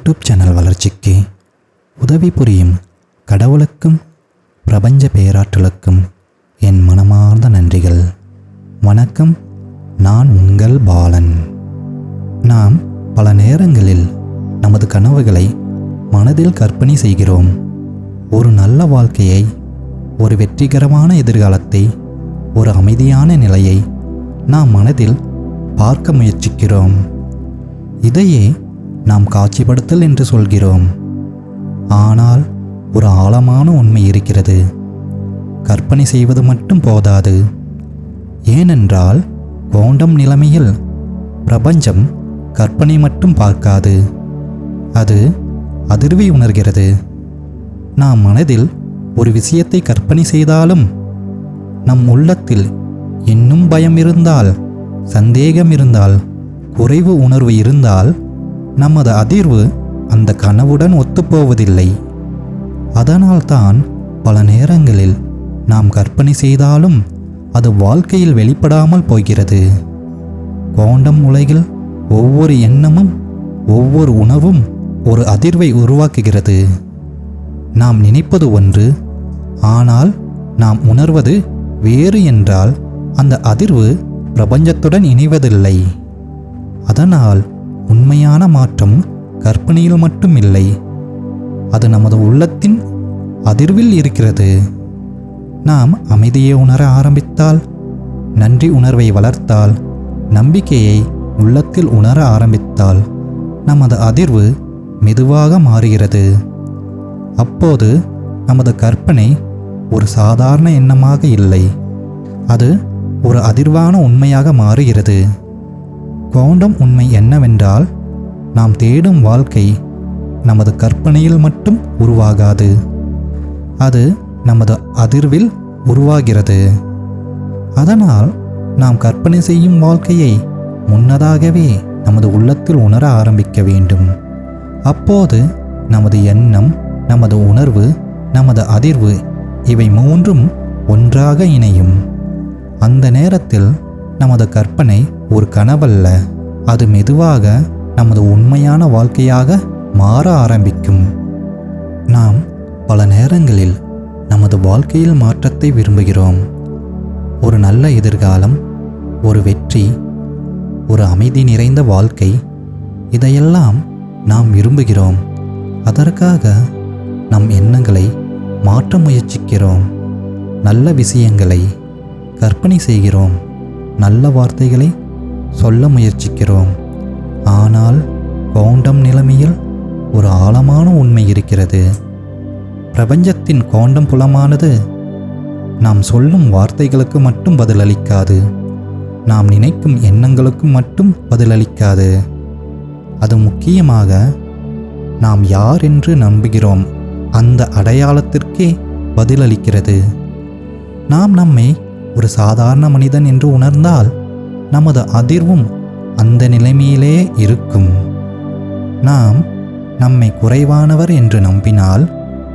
YouTube channel வளர்ச்சிக்கு உதவி புரியும் கடவுளுக்கும் பிரபஞ்ச பேராற்றலுக்கும் என் மனமார்ந்த நன்றிகள். வணக்கம். நான் உங்கள் பாலன். நாம் பல நேரங்களில் நமது கனவுகளை மனதில் கற்பனை செய்கிறோம். ஒரு நல்ல வாழ்க்கையை, ஒரு வெற்றிகரமான எதிர்காலத்தை, ஒரு அமைதியான நிலையை நாம் மனதில் பார்க்க முயற்சிக்கிறோம். இதையே நாம் காட்சிப்படுத்தல் என்று சொல்கிறோம். ஆனால் ஒரு ஆழமான உண்மை இருக்கிறது. கற்பனை செய்வது மட்டும் போதாது. ஏனென்றால் குவாண்டம் நிலைமையில் பிரபஞ்சம் கற்பனை மட்டும் பார்க்காது, அது அதிர்வை உணர்கிறது. நாம் மனதில் ஒரு விஷயத்தை கற்பனை செய்தாலும் நம் உள்ளத்தில் இன்னும் பயம் இருந்தால், சந்தேகம் இருந்தால், குறைவு உணர்வு இருந்தால் நமது அதிர்வு அந்த கனவுடன் ஒத்துப்போவதில்லை. அதனால்தான் பல நேரங்களில் நாம் கற்பனை செய்தாலும் அது வாழ்க்கையில் வெளிப்படாமல் போகிறது. குவாண்டம் உலகில் ஒவ்வொரு எண்ணமும், ஒவ்வொரு உணர்வும் ஒரு அதிர்வை உருவாக்குகிறது. நாம் நினைப்பது ஒன்று, ஆனால் நாம் உணர்வது வேறு என்றால் அந்த அதிர்வு பிரபஞ்சத்துடன் இணைவதில்லை. அதனால் உண்மையான மாற்றம் கற்பனையில் மட்டும் இல்லை, அது நமது உள்ளத்தின் அதிர்வில் இருக்கிறது. நாம் அமைதியை உணர ஆரம்பித்தால், நன்றி உணர்வை வளர்த்தால், நம்பிக்கையை உள்ளத்தில் உணர ஆரம்பித்தால் நமது அதிர்வு மெதுவாக மாறுகிறது. அப்போது நமது கற்பனை ஒரு சாதாரண எண்ணமாக இல்லை, அது ஒரு அதிர்வான உண்மையாக மாறுகிறது. குவாண்டம் உண்மை என்னவென்றால், நாம் தேடும் வாழ்க்கை நமது கற்பனையில் மட்டும் உருவாகாது, அது நமது அதிர்வில் உருவாகிறது. அதனால் நாம் கற்பனை செய்யும் வாழ்க்கையை முன்னதாகவே நமது உள்ளத்தில் உணர ஆரம்பிக்க வேண்டும். அப்போது நமது எண்ணம், நமது உணர்வு, நமது அதிர்வு இவை மூன்றும் ஒன்றாக இணையும். அந்த நேரத்தில் நமது கற்பனை ஒரு கனவல்ல, அது மெதுவாக நமது உண்மையான வாழ்க்கையாக மாற ஆரம்பிக்கும். நாம் பல நேரங்களில் நமது வாழ்க்கையில் மாற்றத்தை விரும்புகிறோம். ஒரு நல்ல எதிர்காலம், ஒரு வெற்றி, ஒரு அமைதி நிறைந்த வாழ்க்கை, இதையெல்லாம் நாம் விரும்புகிறோம். அதற்காக நம் எண்ணங்களை மாற்ற முயற்சிக்கிறோம். நல்ல விஷயங்களை கற்பனை செய்கிறோம், நல்ல வார்த்தைகளை சொல்ல முயற்சிக்கிறோம். ஆனால் குவாண்டம் நிலைமையில் ஒரு ஆழமான உண்மை இருக்கிறது. பிரபஞ்சத்தின் குவாண்டம் புலமானது நாம் சொல்லும் வார்த்தைகளுக்கு மட்டும் பதிலளிக்காது, நாம் நினைக்கும் எண்ணங்களுக்கு மட்டும் பதிலளிக்காது. அது முக்கியமாக நாம் யார் என்று நம்புகிறோம் அந்த அடையாளத்திற்கே பதிலளிக்கிறது. நாம் நம்மை ஒரு சாதாரண மனிதன் என்று உணர்ந்தால் நமது அதிர்வும் அந்த நிலைமையிலே இருக்கும். நாம் நம்மை குறைவானவர் என்று நம்பினால்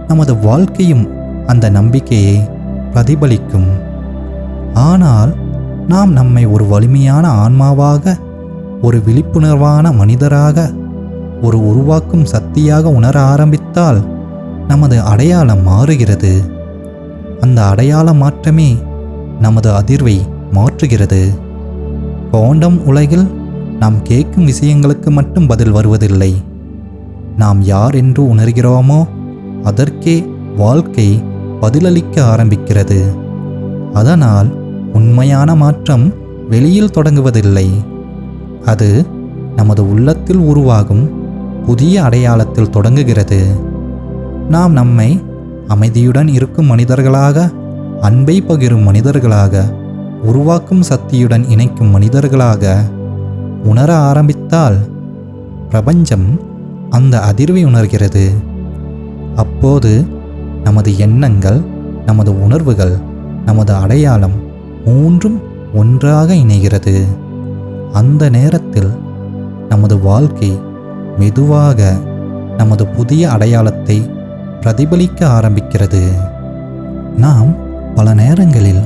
நமது வாழ்க்கையும் அந்த நம்பிக்கையை பிரதிபலிக்கும். ஆனால் நாம் நம்மை ஒரு வலிமையான ஆன்மாவாக, ஒரு விழிப்புணர்வான மனிதராக, ஒரு உருவாக்கும் சக்தியாக உணர ஆரம்பித்தால் நமது அடையாளம் மாறுகிறது. அந்த அடையாள மாற்றமே நமது அதிர்வை மாற்றுகிறது. குவாண்டம் உலகில் நாம் கேட்கும் விஷயங்களுக்கு மட்டும் பதில் வருவதில்லை. நாம் யார் என்று உணர்கிறோமோ அதற்கே வாழ்க்கை பதிலளிக்க ஆரம்பிக்கிறது. அதனால் உண்மையான மாற்றம் வெளியில் தொடங்குவதில்லை, அது நமது உள்ளத்தில் உருவாகும் புதிய அடையாளத்தில் தொடங்குகிறது. நாம் நம்மை அமைதியுடன் இருக்கும் மனிதர்களாக, அன்பை பகிரும் மனிதர்களாக, உருவாக்கும் சக்தியுடன் இணைக்கும் மனிதர்களாக உணர ஆரம்பித்தால் பிரபஞ்சம் அந்த அதிர்வை உணர்கிறது. அப்போது நமது எண்ணங்கள், நமது உணர்வுகள், நமது அடையாளம் மூன்றும் ஒன்றாக இணைகிறது. அந்த நேரத்தில் நமது வாழ்க்கை மெதுவாக நமது புதிய அடையாளத்தை பிரதிபலிக்க ஆரம்பிக்கிறது. நாம் பல நேரங்களில்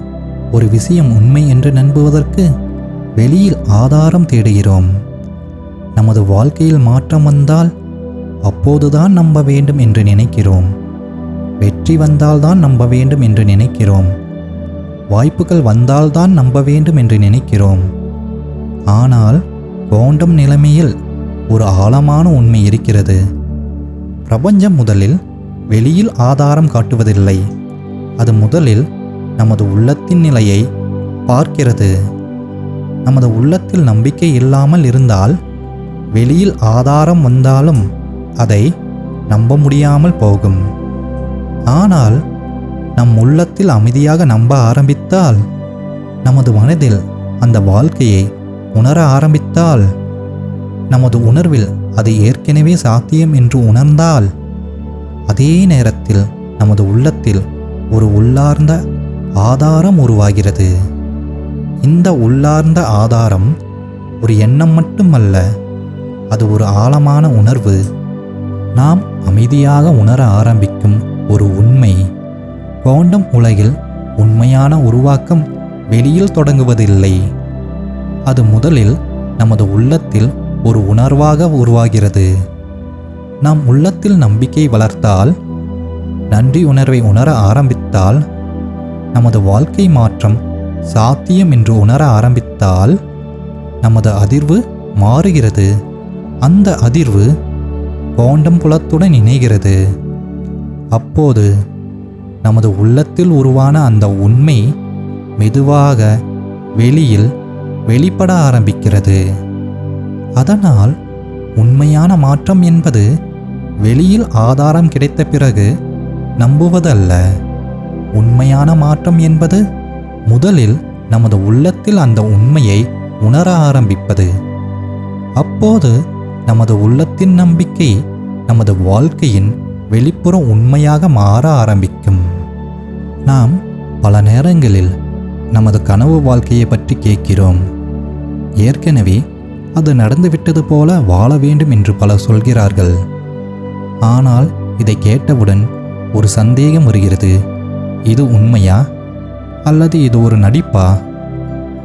ஒரு விஷயம் உண்மை என்று நம்புவதற்கு வெளியில் ஆதாரம் தேடுகிறோம். நமது வாழ்க்கையில் மாற்றம் வந்தால் அப்போதுதான் நம்ப வேண்டும் என்று நினைக்கிறோம். வெற்றி வந்தால்தான் நம்ப வேண்டும் என்று நினைக்கிறோம். வாய்ப்புகள் வந்தால்தான் நம்ப வேண்டும் என்று நினைக்கிறோம். ஆனால் குவாண்டம் நிலைமையில் ஒரு ஆழமான உண்மை இருக்கிறது. பிரபஞ்சம் முதலில் வெளியில் ஆதாரம் காட்டுவதில்லை. அது முதலில் நமது உள்ளத்தின் நிலையை பார்க்கிறது. நமது உள்ளத்தில் நம்பிக்கை இல்லாமல் இருந்தால் வெளியில் ஆதாரம் வந்தாலும் அதை நம்ப முடியாமல் போகும். ஆனால் நம் உள்ளத்தில் அமைதியாக நம்ப ஆரம்பித்தால், நமது மனதில் அந்த வாழ்க்கையை உணர ஆரம்பித்தால், நமது உணர்வில் அது ஏற்கனவே சாத்தியம் என்று உணர்ந்தால், அதே நேரத்தில் நமது உள்ளத்தில் ஒரு உள்ளார்ந்த ஆதாரம் உருவாகிறது. இந்த உள்ளார்ந்த ஆதாரம் ஒரு எண்ணம் மட்டுமல்ல, அது ஒரு ஆழமான உணர்வு. நாம் அமைதியாக உணர ஆரம்பிக்கும் ஒரு உண்மை. குவாண்டம் உலகில் உண்மையான உருவாக்கம் வெளியில் தொடங்குவதில்லை. அது முதலில் நமது உள்ளத்தில் ஒரு உணர்வாக உருவாகிறது. நாம் உள்ளத்தில் நம்பிக்கை வளர்த்தால், நன்றி உணர்வை உணர ஆரம்பித்தால், நமது வாழ்க்கை மாற்றம் சாத்தியம் என்று உணர ஆரம்பித்தால், நமது அதிர்வு மாறுகிறது. அந்த அதிர்வு குவாண்டம் புலத்துடன் இணைகிறது. அப்போது நமது உள்ளத்தில் உருவான அந்த உண்மை மெதுவாக வெளியில் வெளிப்பட ஆரம்பிக்கிறது. அதனால் உண்மையான மாற்றம் என்பது வெளியில் ஆதாரம் கிடைத்த பிறகு நம்புவதல்ல. உண்மையான மாற்றம் என்பது முதலில் நமது உள்ளத்தில் அந்த உண்மையை உணர ஆரம்பிப்பது. அப்போது நமது உள்ளத்தின் நம்பிக்கை நமது வாழ்க்கையின் வெளிப்புற உண்மையாக மாற ஆரம்பிக்கும். நாம் பல நேரங்களில் நமது கனவு வாழ்க்கையை பற்றி கேட்கிறோம். ஏற்கனவே அது நடந்துவிட்டது போல வாழ வேண்டும் என்று பலர் சொல்கிறார்கள். ஆனால் இதை கேட்டவுடன் ஒரு சந்தேகம் வருகிறது. இது உண்மையா அல்லது இது ஒரு நடிப்பா?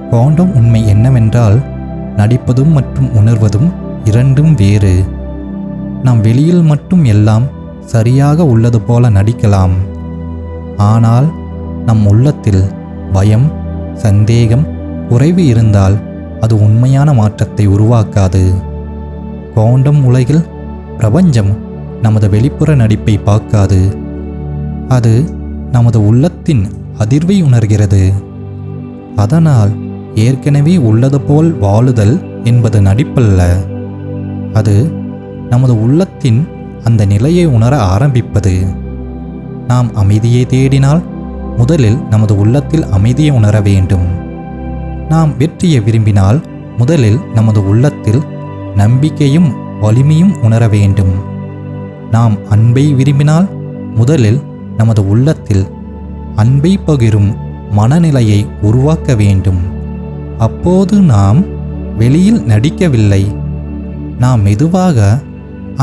குவாண்டம் உண்மை என்னவென்றால், நடிப்பதும் மற்றும் உணர்வதும் இரண்டும் வேறு. நாம் வெளியில் மட்டும் எல்லாம் சரியாக உள்ளது போல நடிக்கலாம். ஆனால் நம் உள்ளத்தில் பயம், சந்தேகம், குறைவு இருந்தால் அது உண்மையான மாற்றத்தை உருவாக்காது. குவாண்டம் உலகில் பிரபஞ்சம் நமது வெளிப்புற நடிப்பை பார்க்காது. அது நமது உள்ளத்தின் அதிர்வை உணர்கிறது. அதனால் ஏற்கனவே உள்ளது போல் வாழுதல் என்பது நடிப்பல்ல. அது நமது உள்ளத்தின் அந்த நிலையை உணர ஆரம்பிப்பது. நாம் அமைதியை தேடினால் முதலில் நமது உள்ளத்தில் அமைதியை உணர வேண்டும். நாம் வெற்றியை விரும்பினால் முதலில் நமது உள்ளத்தில் நம்பிக்கையும் வலிமையும் உணர வேண்டும். நாம் அன்பை விரும்பினால் முதலில் நமது உள்ளத்தில் அன்பை பகிரும் மனநிலையை உருவாக்க வேண்டும். அப்போது நாம் வெளியில் நடிக்கவில்லை. நாம் மெதுவாக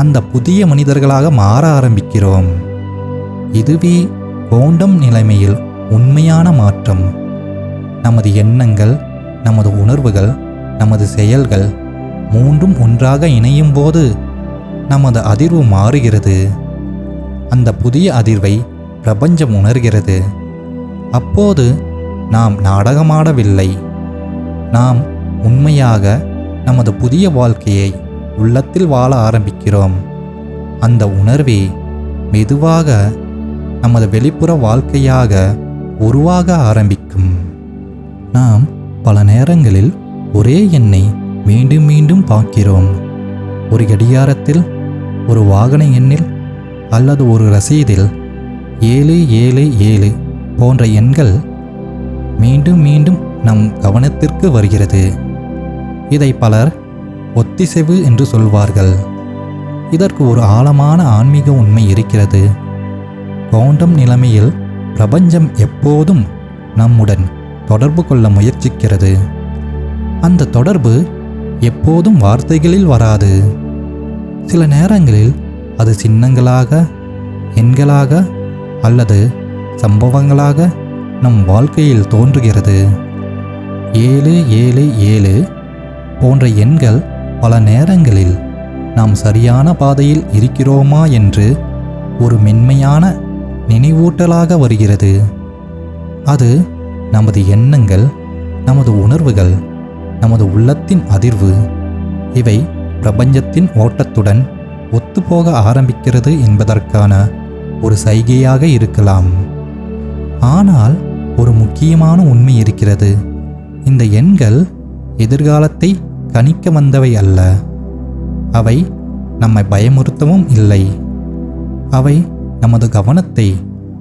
அந்த புதிய மனிதர்களாக மாற ஆரம்பிக்கிறோம். இதுவே குவாண்டம் நிலைமையில் உண்மையான மாற்றம். நமது எண்ணங்கள், நமது உணர்வுகள், நமது செயல்கள் மூன்றும் ஒன்றாக இணையும் போது நமது அதிர்வு மாறுகிறது. அந்த புதிய அதிர்வை பிரபஞ்சம் உணர்கிறது. அப்போது நாம் நாடகமாடவில்லை. நாம் உண்மையாக நமது புதிய வாழ்க்கையை உள்ளத்தில் வாழ ஆரம்பிக்கிறோம். அந்த உணர்வே மெதுவாக நமது வெளிப்புற வாழ்க்கையாக உருவாக ஆரம்பிக்கும். நாம் பல நேரங்களில் ஒரே எண்ணை மீண்டும் மீண்டும் பார்க்கிறோம். ஒரு கடிகாரத்தில், ஒரு வாகன எண்ணில் அல்லது ஒரு ரசீதில் 777 போன்ற எண்கள் மீண்டும் மீண்டும் நம் கவனத்திற்கு வருகிறது. இதை பலர் ஒத்திசைவு என்று சொல்வார்கள். இதற்கு ஒரு ஆழமான ஆன்மீக உண்மை இருக்கிறது. குவாண்டம் நிலைமையில் பிரபஞ்சம் எப்போதும் நம்முடன் தொடர்பு கொள்ள முயற்சிக்கிறது. அந்த தொடர்பு எப்போதும் வார்த்தைகளில் வராது. சில நேரங்களில் அது சின்னங்களாக, எண்களாக அல்லது சம்பவங்களாக நம் வாழ்க்கையில் தோன்றுகிறது. 777 போன்ற எண்கள் பல நேரங்களில் நாம் சரியான பாதையில் இருக்கிறோமா என்று ஒரு மென்மையான நினைவூட்டலாக வருகிறது. அது நமது எண்ணங்கள், நமது உணர்வுகள், நமது உள்ளத்தின் அதிர்வு இவை பிரபஞ்சத்தின் ஓட்டத்துடன் ஒத்துப்போக ஆரம்பிக்கிறது என்பதற்கான ஒரு சைகையாக இருக்கலாம். ஆனால் ஒரு முக்கியமான உண்மை இருக்கிறது. இந்த எண்கள் எதிர்காலத்தை கணிக்க வந்தவை அல்ல. அவை நம்மை பயமுறுத்தவும் இல்லை. அவை நமது கவனத்தை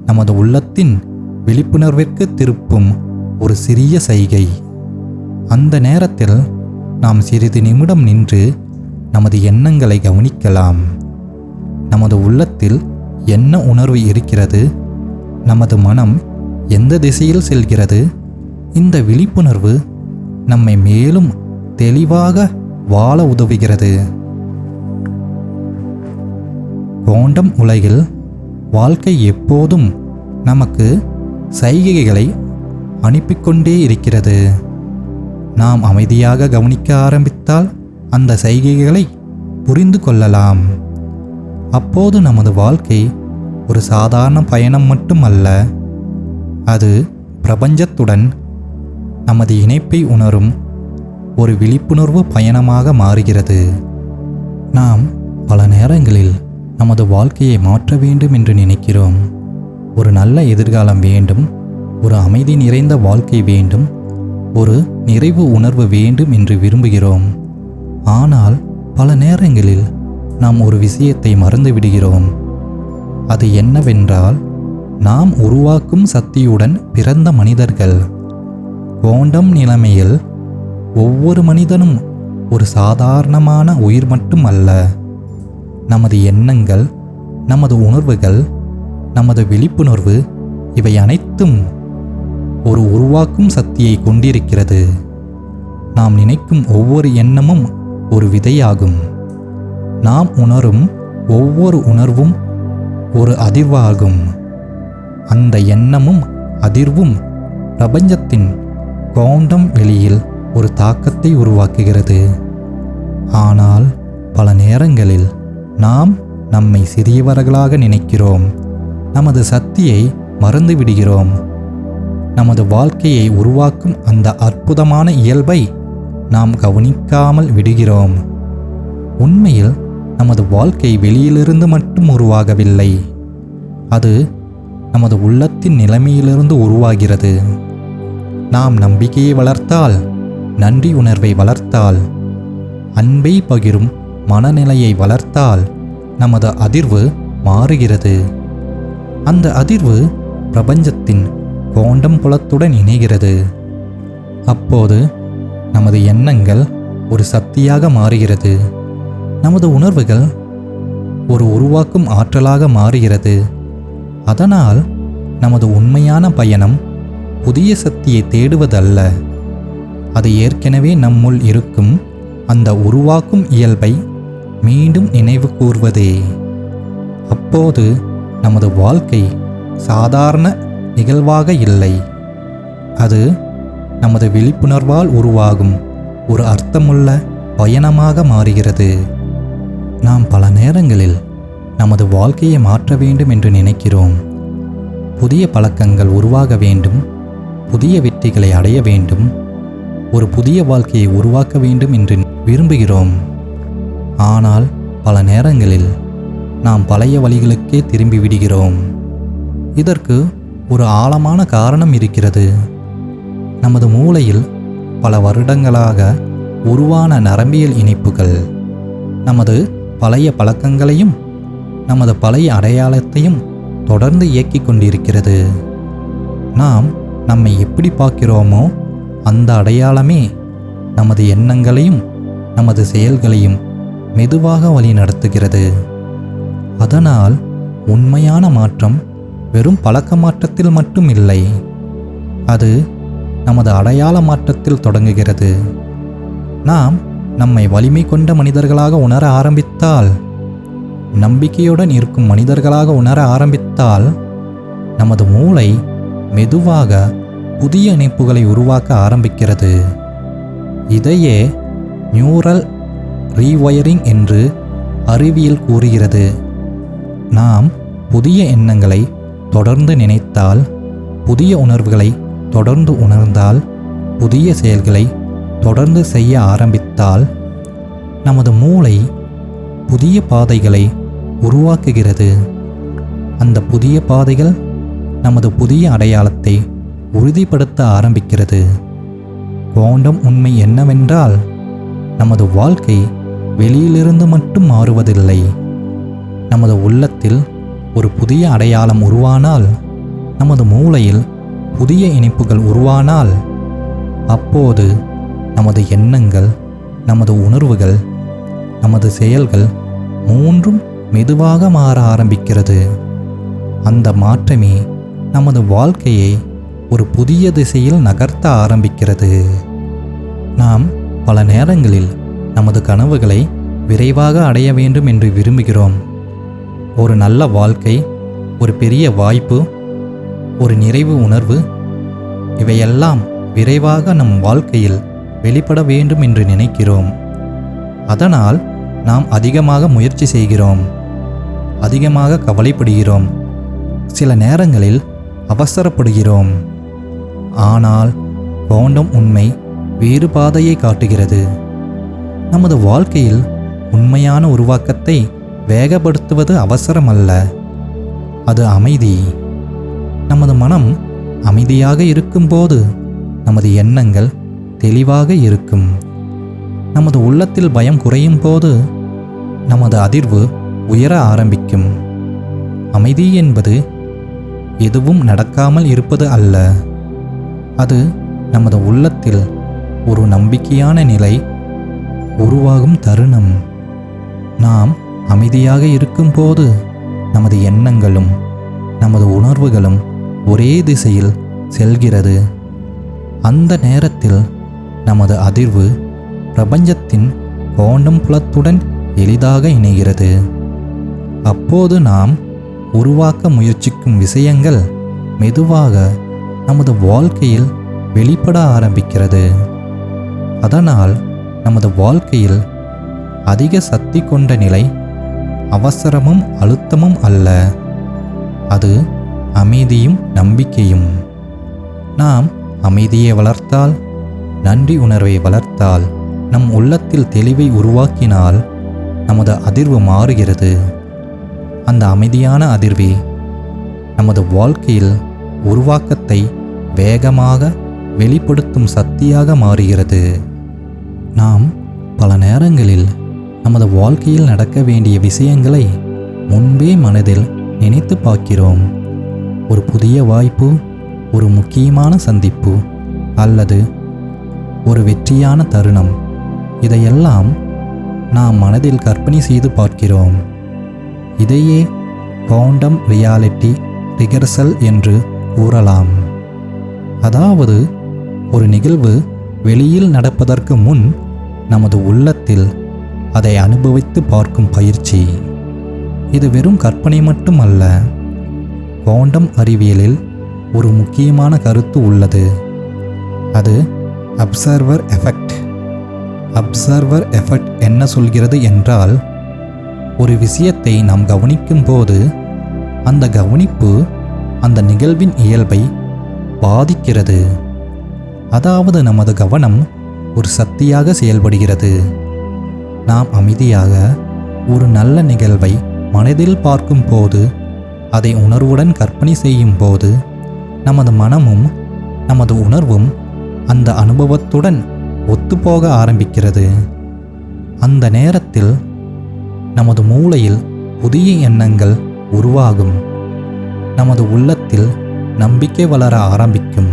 நமது உள்ளத்தின் விழிப்புணர்விற்கு திருப்பும் ஒரு சிறிய சைகை. அந்த நேரத்தில் நாம் சிறிது நிமிடம் நின்று நமது எண்ணங்களை கவனிக்கலாம். நமது உள்ளத்தில் என்ன உணர்வு இருக்கிறது? நமது மனம் எந்த திசையில் செல்கிறது? இந்த விழிப்புணர்வு நம்மை மேலும் தெளிவாக வாழ உதவுகிறது. குவாண்டம் உலகில் வாழ்க்கை எப்போதும் நமக்கு சைகைகளை அனுப்பிக்கொண்டே இருக்கிறது. நாம் அமைதியாக கவனிக்க ஆரம்பித்தால் அந்த சைகைகளை புரிந்து கொள்ளலாம். அப்போது நமது வாழ்க்கை ஒரு சாதாரண பயணம் மட்டுமல்ல, அது பிரபஞ்சத்துடன் நமது இணைப்பை உணரும் ஒரு விழிப்புணர்வு பயணமாக மாறுகிறது. நாம் பல நேரங்களில் நமது வாழ்க்கையை மாற்ற வேண்டும் என்று நினைக்கிறோம். ஒரு நல்ல எதிர்காலம் வேண்டும், ஒரு அமைதி நிறைந்த வாழ்க்கை வேண்டும், ஒரு நிறைவு உணர்வு வேண்டும் என்று விரும்புகிறோம். ஆனால் பல நேரங்களில் நாம் ஒரு விஷயத்தை மறந்து விடுகிறோம். அது என்னவென்றால், நாம் உருவாக்கும் சக்தியுடன் பிறந்த மனிதர்கள். குவாண்டம் நிலைமையில் ஒவ்வொரு மனிதனும் ஒரு சாதாரணமான உயிர் மட்டும் அல்ல. நமது எண்ணங்கள், நமது உணர்வுகள், நமது விழிப்புணர்வு இவை அனைத்தும் ஒரு உருவாக்கும் சக்தியை கொண்டிருக்கிறது. நாம் நினைக்கும் ஒவ்வொரு எண்ணமும் ஒரு விதையாகும். நாம் உணரும் ஒவ்வொரு உணர்வும் ஒரு அதிர்வாகும். அந்த எண்ணமும் அதிர்வும் பிரபஞ்சத்தின் குவாண்டம் வெளியில் ஒரு தாக்கத்தை உருவாக்குகிறது. ஆனால் பல நேரங்களில் நாம் நம்மை சிறியவர்களாக நினைக்கிறோம். நமது சக்தியை மறந்து விடுகிறோம். நமது வாழ்க்கையை உருவாக்கும் அந்த அற்புதமான இயல்பை நாம் கவனிக்காமல் விடுகிறோம். உண்மையில் நமது வாழ்க்கை வெளியிலிருந்து மட்டும் உருவாகவில்லை. அது நமது உள்ளத்தின் நிலைமையிலிருந்து உருவாகிறது. நாம் நம்பிக்கையை வளர்த்தால், நன்றி உணர்வை வளர்த்தால், அன்பை பகிரும் மனநிலையை வளர்த்தால் நமது அதிர்வு மாறுகிறது. அந்த அதிர்வு பிரபஞ்சத்தின் குவாண்டம் புலத்துடன் இணைகிறது. அப்போது நமது எண்ணங்கள் ஒரு சக்தியாக மாறுகிறது. நமது உணர்வுகள் ஒரு உருவாக்கும் ஆற்றலாக மாறுகிறது. அதனால் நமது உண்மையான பயணம் புதிய சக்தியை தேடுவதல்ல, அது ஏற்கனவே நம்முள் இருக்கும் அந்த உருவாக்கும் இயல்பை மீண்டும் நினைவு கூர்வதே. அப்போது நமது வாழ்க்கை சாதாரண நிகழ்வாக இல்லை, அது நமது விழிப்புணர்வால் உருவாகும் ஒரு அர்த்தமுள்ள பயணமாக மாறுகிறது. நாம் பல நேரங்களில் நமது வாழ்க்கையை மாற்ற வேண்டும் என்று நினைக்கிறோம். புதிய பழக்கங்கள் உருவாக வேண்டும், புதிய வெற்றிகளை அடைய வேண்டும், ஒரு புதிய வாழ்க்கையை உருவாக்க வேண்டும் என்று விரும்புகிறோம். ஆனால் பல நேரங்களில் நாம் பழைய வழிகளுக்கே திரும்பி விடுகிறோம். இதற்கு ஒரு ஆழமான காரணம் இருக்கிறது. நமது மூளையில் பல வருடங்களாக உருவான நரம்பியல் இணைப்புகள் நமது பழைய பழக்கங்களையும் நமது பழைய அடையாளத்தையும் தொடர்ந்து இயக்கிக் கொண்டிருக்கிறது. நாம் நம்மை எப்படி பார்க்கிறோமோ அந்த அடையாளமே நமது எண்ணங்களையும் நமது செயல்களையும் மெதுவாக வழி நடத்துகிறது. அதனால் உண்மையான மாற்றம் வெறும் பழக்க மாற்றத்தில் மட்டும் இல்லை, அது நமது அடையாள மாற்றத்தில் தொடங்குகிறது. நாம் நம்மை வலிமை கொண்ட மனிதர்களாக உணர ஆரம்பித்தால், நம்பிக்கையுடன் இருக்கும் மனிதர்களாக உணர ஆரம்பித்தால், நமது மூளை மெதுவாக புதிய இணைப்புகளை உருவாக்க ஆரம்பிக்கிறது. இதையே நியூரல் ரீவயரிங் என்று அறிவியல் கூறுகிறது. நாம் புதிய எண்ணங்களை தொடர்ந்து நினைத்தால், புதிய உணர்வுகளை தொடர்ந்து உணர்ந்தால், புதிய செயல்களை தொடர்ந்து செய்ய ஆரம்பித்தால், நமது மூளை புதிய பாதைகளை உருவாக்குகிறது. அந்த புதிய பாதைகள் நமது புதிய அடையாளத்தை உறுதிப்படுத்த ஆரம்பிக்கிறது. குவாண்டம் உண்மை என்னவென்றால், நமது வாழ்க்கை வெளியிலிருந்து மட்டும் மாறுவதில்லை. நமது உள்ளத்தில் ஒரு புதிய அடையாளம் உருவானால், நமது மூளையில் புதிய இணைப்புகள் உருவானால், அப்போது நமது எண்ணங்கள், நமது உணர்வுகள், நமது செயல்கள் மூன்றும் மெதுவாக மாற ஆரம்பிக்கிறது. அந்த மாற்றமே நமது வாழ்க்கையை ஒரு புதிய திசையில் நகர்த்த ஆரம்பிக்கிறது. நாம் பல நேரங்களில் நமது கனவுகளை விரைவாக அடைய வேண்டும் என்று விரும்புகிறோம். ஒரு நல்ல வாழ்க்கை, ஒரு பெரிய வாய்ப்பு, ஒரு நிறைவு உணர்வு, இவையெல்லாம் விரைவாக நம் வாழ்க்கையில் வெளிப்பட வேண்டும் என்று நினைக்கிறோம். அதனால் நாம் அதிகமாக முயற்சி செய்கிறோம், அதிகமாக கவலைப்படுகிறோம், சில நேரங்களில் அவசரப்படுகிறோம். ஆனால் குவாண்டம் உண்மை வேறு பாதையை காட்டுகிறது. நமது வாழ்க்கையில் உண்மையான உருவாக்கத்தை வேகப்படுத்துவது அவசரமல்ல, அது அமைதி. நமது மனம் அமைதியாக இருக்கும்போது நமது எண்ணங்கள் தெளிவாக இருக்கும். நமது உள்ளத்தில் பயம் குறையும் போது நமது அதிர்வு உயர ஆரம்பிக்கும். அமைதி என்பது எதுவும் நடக்காமல் இருப்பது அல்ல. அது நமது உள்ளத்தில் ஒரு நம்பிக்கையான நிலை உருவாகும் தருணம். நாம் அமைதியாக இருக்கும்போது நமது எண்ணங்களும் நமது உணர்வுகளும் ஒரே திசையில் செல்கிறது. அந்த நேரத்தில் நமது அதிர்வு பிரபஞ்சத்தின் குவாண்டம் புலத்துடன் எளிதாக இணைகிறது. அப்போது நாம் உருவாக்க முயற்சிக்கும் விஷயங்கள் மெதுவாக நமது வாழ்க்கையில் வெளிப்பட ஆரம்பிக்கிறது. அதனால் நமது வாழ்க்கையில் அதிக சக்தி கொண்ட நிலை அவசரமும் அழுத்தமும் அல்ல, அது அமைதியும் நம்பிக்கையும். நாம் அமைதியை வளர்த்தால், நன்றி உணர்வை வளர்த்தால், நம் உள்ளத்தில் தெளிவை உருவாக்கினால் நமது அதிர்வு மாறுகிறது. அந்த அமைதியான அதிர்வே நமது வாழ்க்கையில் உருவாக்கத்தை வேகமாக வெளிப்படுத்தும் சக்தியாக மாறுகிறது. நாம் பல நேரங்களில் நமது வாழ்க்கையில் நடக்க வேண்டிய விஷயங்களை முன்பே மனதில் நினைத்து பார்க்கிறோம். ஒரு புதிய வாய்ப்பு, ஒரு முக்கியமான சந்திப்பு, அல்லது ஒரு வெற்றியான தருணம், இதையெல்லாம் நாம் மனதில் கற்பனை செய்து பார்க்கிறோம். இதையே குவாண்டம் ரியாலிட்டி ரிகர்சல் என்று கூறலாம். அதாவது ஒரு நிகழ்வு வெளியில் நடப்பதற்கு முன் நமது உள்ளத்தில் அதை அனுபவித்து பார்க்கும் பயிற்சி. இது வெறும் கற்பனை மட்டும் அல்ல. குவாண்டம் அறிவியலில் ஒரு முக்கியமான கருத்து உள்ளது. அது அப்சர்வர் எஃபெக்ட். அப்சர்வர் எஃபெக்ட் என்ன சொல்கிறது என்றால், ஒரு விஷயத்தை நாம் கவனிக்கும் போது அந்த கவனிப்பு அந்த நிகழ்வின் இயல்பை பாதிக்கிறது. அதாவது நமது கவனம் ஒரு சக்தியாக செயல்படுகிறது. நாம் அமைதியாக ஒரு நல்ல நிகழ்வை மனதில் பார்க்கும் போது, அதை உணர்வுடன் கற்பனை செய்யும் போது, நமது மனமும் நமது உணர்வும் அந்த அனுபவத்துடன் ஒத்துப்போக ஆரம்பிக்கிறது. அந்த நேரத்தில் நமது மூளையில் புதிய எண்ணங்கள் உருவாகும். நமது உள்ளத்தில் நம்பிக்கை வளர ஆரம்பிக்கும்.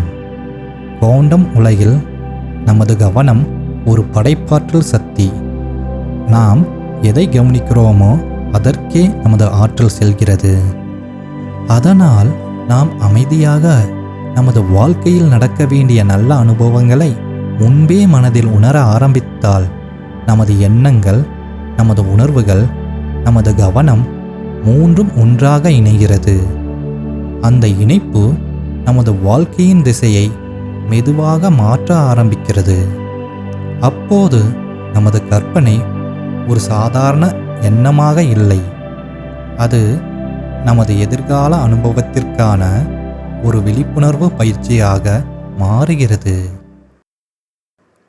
குவாண்டம் உலகில் நமது கவனம் ஒரு படைப்பாற்றல் சக்தி. நாம் எதை கவனிக்கிறோமோ அதற்கே நமது ஆற்றல் செல்கிறது. அதனால் நாம் அமைதியாக நமது வாழ்க்கையில் நடக்க வேண்டிய நல்ல அனுபவங்களை முன்பே மனதில் உணர ஆரம்பித்தால், நமது எண்ணங்கள், நமது உணர்வுகள், நமது கவனம் மூன்றும் ஒன்றாக இணைகிறது. அந்த இணைப்பு நமது வாழ்க்கையின் திசையை மெதுவாக மாற்ற ஆரம்பிக்கிறது. அப்போது நமது கற்பனை ஒரு சாதாரண எண்ணமாக இல்லை. அது நமது எதிர்கால அனுபவத்திற்கான ஒரு விழிப்புணர்வு பயிற்சியாக மாறுகிறது.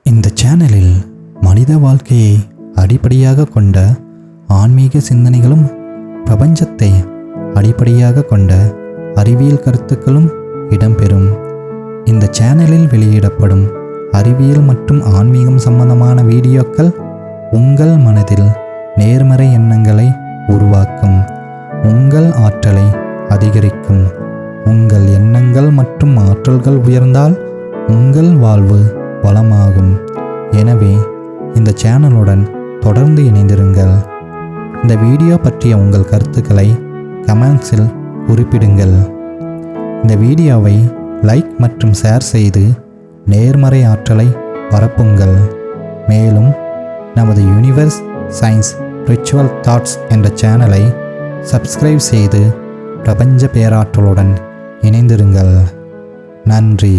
இந்த சேனலில் மனித வாழ்க்கையை அடிப்படையாக கொண்ட ஆன்மீக சிந்தனைகளும் பிரபஞ்சத்தை அடிப்படையாக கொண்ட அறிவியல் கருத்துக்களும் இடம்பெறும். இந்த சேனலில் வெளியிடப்படும் அறிவியல் மற்றும் ஆன்மீகம் சம்பந்தமான வீடியோக்கள் உங்கள் மனதில் நேர்மறை எண்ணங்களை உருவாக்கும், உங்கள் ஆற்றலை அதிகரிக்கும். உங்கள் எண்ணங்கள் மற்றும் ஆற்றல்கள் உயர்ந்தால் உங்கள் வாழ்வு வளமாகும். எனவே இந்த சேனலுடன் தொடர்ந்து இணைந்திருங்கள். இந்த வீடியோ பற்றிய உங்கள் கருத்துக்களை கமெண்ட்ஸில் குறிப்பிடுங்கள். இந்த வீடியோவை லைக் மற்றும் ஷேர் செய்து நேர்மறை ஆற்றலை பரப்புங்கள். மேலும் நமது யூனிவர்ஸ் சயின்ஸ் ஸ்பிரிச்சுவல் தாட்ஸ் என்ற சேனலை சப்ஸ்கிரைப் செய்து பிரபஞ்ச பேராற்றலுடன் இணைந்திருங்கள். நன்றி.